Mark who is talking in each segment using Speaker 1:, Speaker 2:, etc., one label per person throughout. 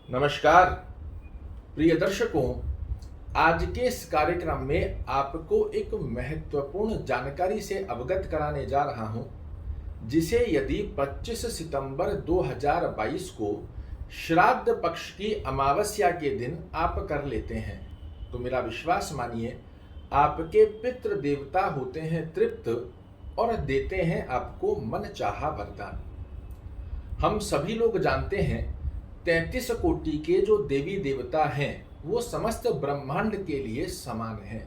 Speaker 1: नमस्कार प्रिय दर्शकों, आज के इस कार्यक्रम में आपको एक महत्वपूर्ण जानकारी से अवगत कराने जा रहा हूं, जिसे यदि 25 सितंबर 2022 को श्राद्ध पक्ष की अमावस्या के दिन आप कर लेते हैं तो मेरा विश्वास मानिए, आपके पितृ देवता होते हैं तृप्त और देते हैं आपको मनचाहा वरदान। हम सभी लोग जानते हैं 33 कोटि के जो देवी देवता हैं वो समस्त ब्रह्मांड के लिए समान हैं,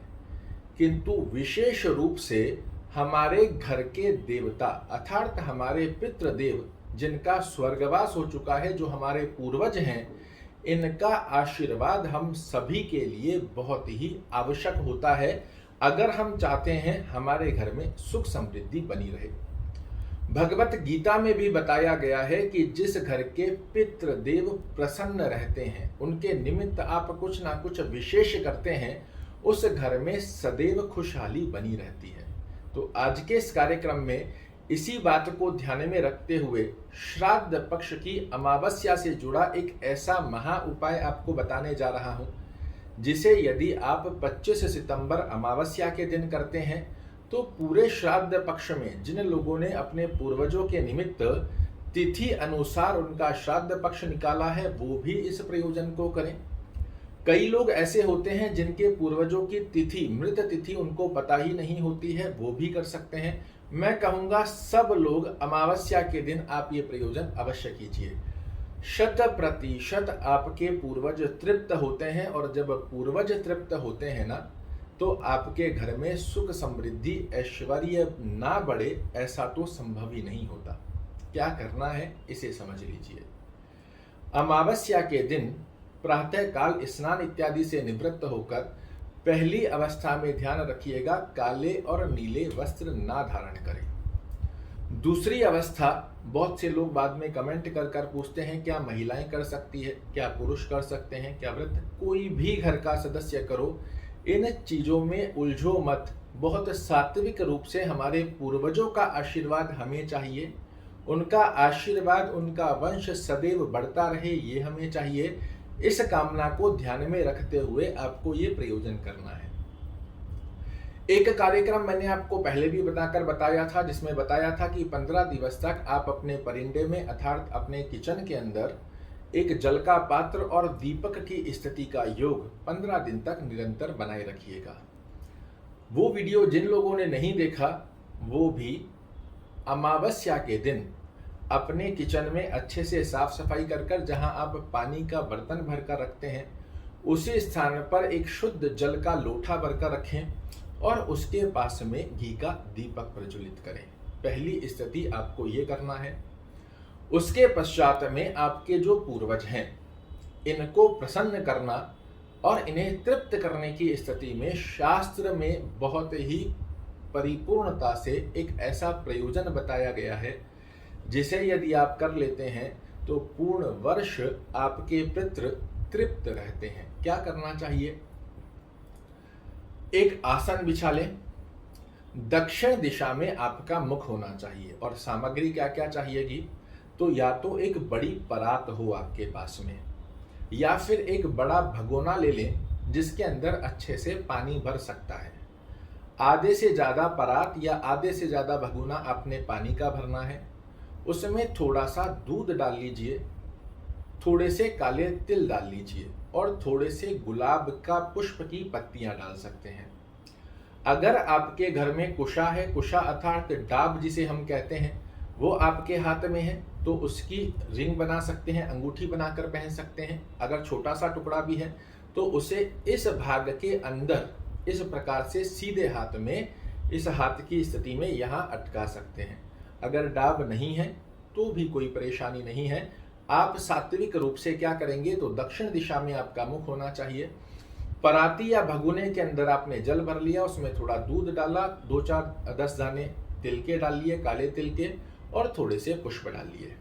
Speaker 1: किंतु विशेष रूप से हमारे घर के देवता अर्थात हमारे पितृदेव जिनका स्वर्गवास हो चुका है, जो हमारे पूर्वज हैं, इनका आशीर्वाद हम सभी के लिए बहुत ही आवश्यक होता है अगर हम चाहते हैं हमारे घर में सुख समृद्धि बनी रहे। भगवत गीता में भी बताया गया है कि जिस घर के पितृदेव प्रसन्न रहते हैं, उनके निमित्त आप कुछ ना कुछ विशेष करते हैं, उस घर में सदैव खुशहाली बनी रहती है। तो आज के इस कार्यक्रम में इसी बात को ध्यान में रखते हुए श्राद्ध पक्ष की अमावस्या से जुड़ा एक ऐसा महा उपाय आपको बताने जा रहा हूं, जिसे यदि आप 25 सितंबर अमावस्या के दिन करते हैं तो पूरे श्राद्ध पक्ष में जिन लोगों ने अपने पूर्वजों के निमित्त तिथि अनुसार उनका श्राद्ध पक्ष निकाला है, वो भी इस प्रयोजन को करें। कई लोग ऐसे होते हैं जिनके पूर्वजों की तिथि, मृत तिथि उनको पता ही नहीं होती है, वो भी कर सकते हैं। मैं कहूँगा सब लोग अमावस्या के दिन आप ये प्रयोजन अवश्य कीजिए। 100% आपके पूर्वज तृप्त होते हैं, और जब पूर्वज तृप्त होते हैं ना, तो आपके घर में सुख समृद्धि ऐश्वर्य ना बढ़े ऐसा तो संभव ही नहीं होता। क्या करना है इसे समझ लीजिए। अमावस्या के दिन प्रातः काल स्नान इत्यादि से निवृत्त होकर पहली अवस्था में ध्यान रखिएगा, काले और नीले वस्त्र ना धारण करें। दूसरी अवस्था, बहुत से लोग बाद में कमेंट कर कर पूछते हैं क्या महिलाएं कर सकती है, क्या पुरुष कर सकते हैं, क्या वृद्ध, कोई भी घर का सदस्य करो, इन चीजों में उलझो मत। बहुत सात्विक रूप से हमारे पूर्वजों का आशीर्वाद हमें चाहिए, उनका आशीर्वाद, उनका वंश सदैव बढ़ता रहे, ये हमें चाहिए। इस कामना को ध्यान में रखते हुए आपको ये प्रयोजन करना है। एक कार्यक्रम मैंने आपको पहले भी बताया था, जिसमें बताया था कि 15 दिवस तक आप अपने परिंदे में अर्थात अपने किचन के अंदर एक जल का पात्र और दीपक की स्थिति का योग 15 दिन तक निरंतर बनाए रखिएगा। वो वीडियो जिन लोगों ने नहीं देखा, वो भी अमावस्या के दिन अपने किचन में अच्छे से साफ सफाई कर जहां आप पानी का बर्तन भरकर रखते हैं, उसी स्थान पर एक शुद्ध जल का लोटा भरकर रखें और उसके पास में घी का दीपक प्रज्वलित करें। पहली स्थिति आपको ये करना है। उसके पश्चात में आपके जो पूर्वज हैं, इनको प्रसन्न करना और इन्हें तृप्त करने की स्थिति में शास्त्र में बहुत ही परिपूर्णता से एक ऐसा प्रयोजन बताया गया है, जिसे यदि आप कर लेते हैं तो पूर्ण वर्ष आपके पितृ तृप्त रहते हैं। क्या करना चाहिए? एक आसन बिछा लें, दक्षिण दिशा में आपका मुख होना चाहिए, और सामग्री क्या क्या चाहिएगी? तो या तो एक बड़ी परात हो आपके पास में, या फिर एक बड़ा भगोना ले लें जिसके अंदर अच्छे से पानी भर सकता है। आधे से ज़्यादा परात या आधे से ज़्यादा भगोना आपने पानी का भरना है। उसमें थोड़ा सा दूध डाल लीजिए, थोड़े से काले तिल डाल लीजिए, और थोड़े से गुलाब का पुष्प की पत्तियां डाल सकते हैं। अगर आपके घर में कुशा है, कुशा अर्थात डाब जिसे हम कहते हैं, वो आपके हाथ में है तो उसकी रिंग बना सकते हैं, अंगूठी बनाकर पहन सकते हैं। अगर छोटा सा टुकड़ा भी है तो उसे इस भाग के अंदर इस प्रकार से सीधे हाथ में, इस हाथ की स्थिति में यहाँ अटका सकते हैं। अगर डाब नहीं है तो भी कोई परेशानी नहीं है। आप सात्विक रूप से क्या करेंगे तो दक्षिण दिशा में आपका मुख होना चाहिए। पराती या भगोने के अंदर आपने जल भर लिया, उसमें थोड़ा दूध डाला, 2-4-10 दाने तिल के डाल लिए, काले तिल के, और थोड़े से पुष्प डाल लिए।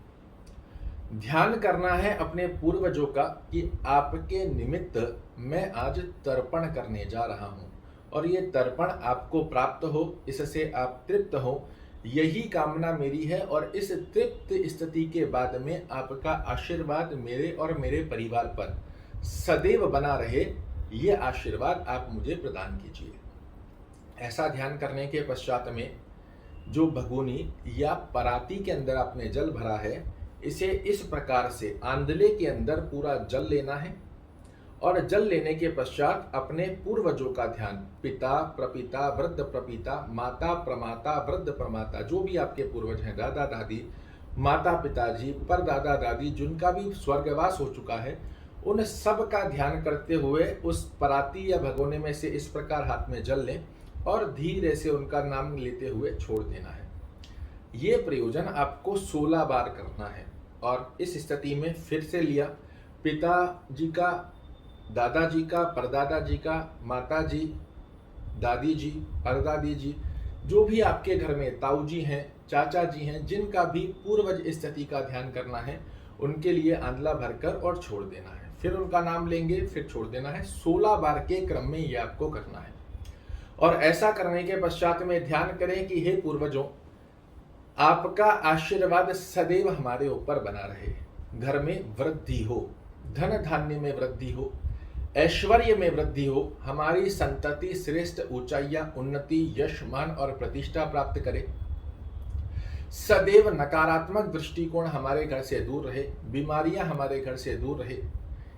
Speaker 1: ध्यान करना है अपने पूर्वजों का कि आपके निमित्त मैं आज तर्पण करने जा रहा हूं, और ये तर्पण आपको प्राप्त हो, इससे आप तृप्त हो, यही कामना मेरी है और इस तृप्त स्थिति के बाद में आपका आशीर्वाद मेरे और मेरे परिवार पर सदैव बना रहे, ये आशीर्वाद आप मुझे प्रदान कीजिए। ऐसा ध्यान करने के पश्चात में जो भगोनी या पराती के अंदर आपने जल भरा है, इसे इस प्रकार से आंदले के अंदर पूरा जल लेना है और जल लेने के पश्चात अपने पूर्वजों का ध्यान, पिता प्रपिता वृद्ध प्रपिता, माता प्रमाता वृद्ध प्रमाता, जो भी आपके पूर्वज हैं, दादा दादी, माता पिताजी, परदादा दादी, जिनका भी स्वर्गवास हो चुका है, उन सब का ध्यान करते हुए उस पराती या भगोने में से इस प्रकार हाथ में जल लें और धीरे से उनका नाम लेते हुए छोड़ देना है। ये प्रयोजन आपको 16 बार करना है। और इस स्थिति में फिर से लिया, पिताजी का, दादाजी का, परदादा जी का, माता जी, दादी जी, परदादी जी, जो भी आपके घर में ताऊ जी हैं, चाचा जी हैं, जिनका भी पूर्वज स्थिति का ध्यान करना है, उनके लिए आंदला भरकर और छोड़ देना है। फिर उनका नाम लेंगे, फिर छोड़ देना है। 16 बार के क्रम में ये आपको करना है। और ऐसा करने के पश्चात में ध्यान करें कि हे पूर्वजों, आपका आशीर्वाद सदैव हमारे ऊपर बना रहे, घर में वृद्धि हो, धन धान्य में वृद्धि हो, ऐश्वर्य में वृद्धि हो, हमारी संतति श्रेष्ठ ऊंचाइयां, उन्नति, यश, मान और प्रतिष्ठा प्राप्त करे, सदैव नकारात्मक दृष्टिकोण हमारे घर से दूर रहे, बीमारियां हमारे घर से दूर रहे,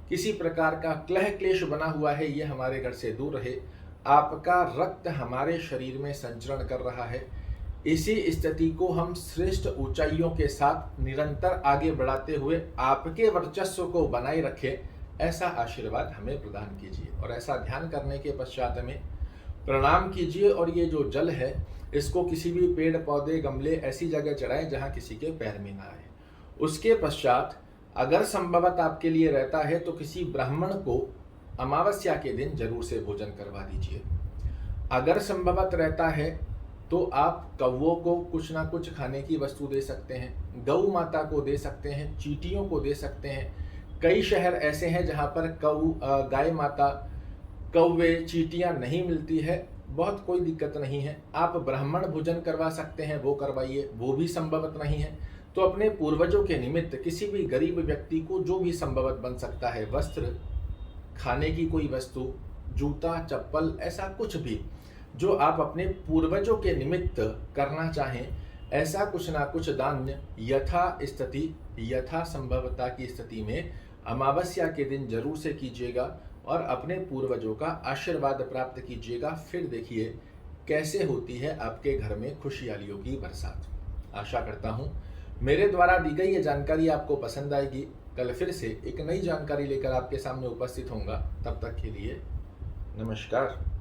Speaker 1: किसी प्रकार का क्लह क्लेश बना हुआ है ये हमारे घर से दूर रहे, आपका रक्त हमारे शरीर में संचरण कर रहा है। इसी स्थिति को हम श्रेष्ठ ऊंचाइयों के साथ निरंतर आगे बढ़ाते हुए आपके वर्चस्व को बनाए रखें, ऐसा आशीर्वाद हमें प्रदान कीजिए। और ऐसा ध्यान करने के पश्चात में प्रणाम कीजिए और ये जो जल है इसको किसी भी पेड़ पौधे गमले ऐसी जगह चढ़ाएं जहां किसी के पैर में ना आए। उसके पश्चात अगर संभवत आपके लिए रहता है तो किसी ब्राह्मण को अमावस्या के दिन जरूर से भोजन करवा दीजिए। अगर संभवत रहता है तो आप कौवों को कुछ ना कुछ खाने की वस्तु दे सकते हैं, गौ माता को दे सकते हैं, चींटियों को दे सकते हैं। कई शहर ऐसे हैं जहां पर गाय माता, कौवे, चींटियां नहीं मिलती है, बहुत कोई दिक्कत नहीं है। आप ब्राह्मण भोजन करवा सकते हैं, वो करवाइए, वो भी संभवत नहीं है तो अपने पूर्वजों के निमित्त किसी भी गरीब व्यक्ति को जो भी संभवत बन सकता है, वस्त्र, खाने की कोई वस्तु, जूता, चप्पल, ऐसा कुछ भी जो आप अपने पूर्वजों के निमित्त करना चाहें, ऐसा कुछ ना कुछ दान यथा स्थिति, यथा संभवता की स्थिति में अमावस्या के दिन जरूर से कीजिएगा और अपने पूर्वजों का आशीर्वाद प्राप्त कीजिएगा। फिर देखिए कैसे होती है आपके घर में खुशहालियों की बरसात। आशा करता हूँ मेरे द्वारा दी गई ये जानकारी आपको पसंद आएगी। कल फिर से एक नई जानकारी लेकर आपके सामने उपस्थित होऊंगा। तब तक के लिए नमस्कार।